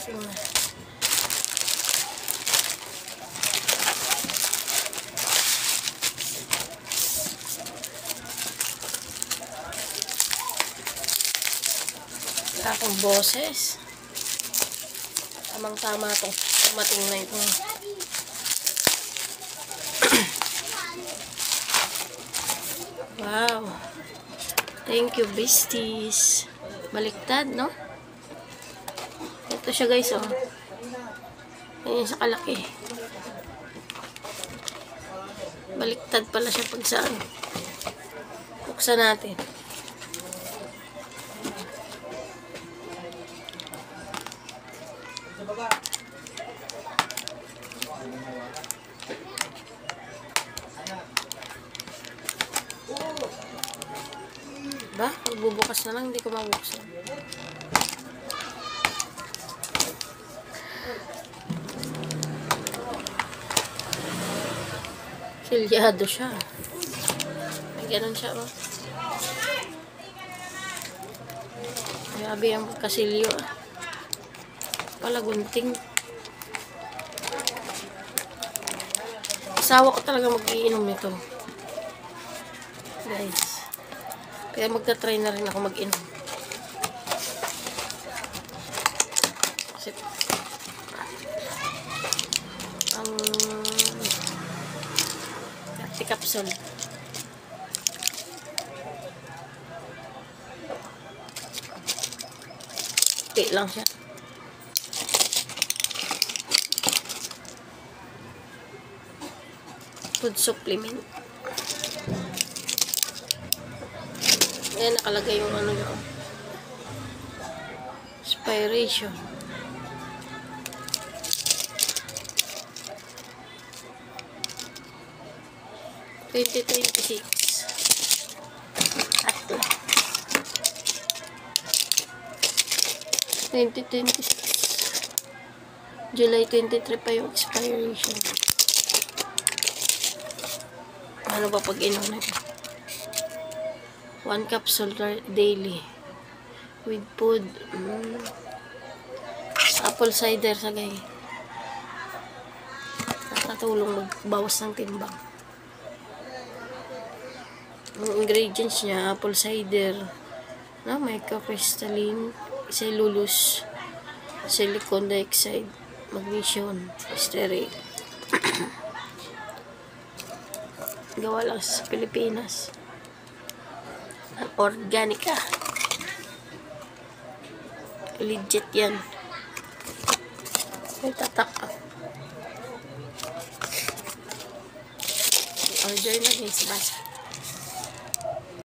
Lasing na. Akong boses. Tamang-tama itong dumating na ito. Wow. Thank you, besties. Baliktad, no? Ito siya, guys, oh. Ayan sa kalaki. Baliktad pala siya pag saan. Buksan natin. Ba? Pagbubukas na lang, hindi ko mabuksan. Silyado siya. May ganun siya, oh. Grabe yung kasilyo, ah. Pala gunting. Asawa ko talaga mag-iinom nito. Guys. Kaya magta-try na rin ako mag-inom. Kasi ang capsule. Okay lang siya. Food supplement. Ayan, nakalagay yung ano yun. Expiration. $2026. At 2026. July 23 pa yung expiration. Ano ba pag inom na ito? 1 capsule daily with food. Apple cider sagay. Nakatulong magbawas ng timbang. Ang ingredients niya, apple cider, na microcrystalline, cellulose, silicon dioxide, magnesium, stearate. Gawa lang sa Pilipinas. Organica. Legit yan. May tatak. Order na guys. Basta.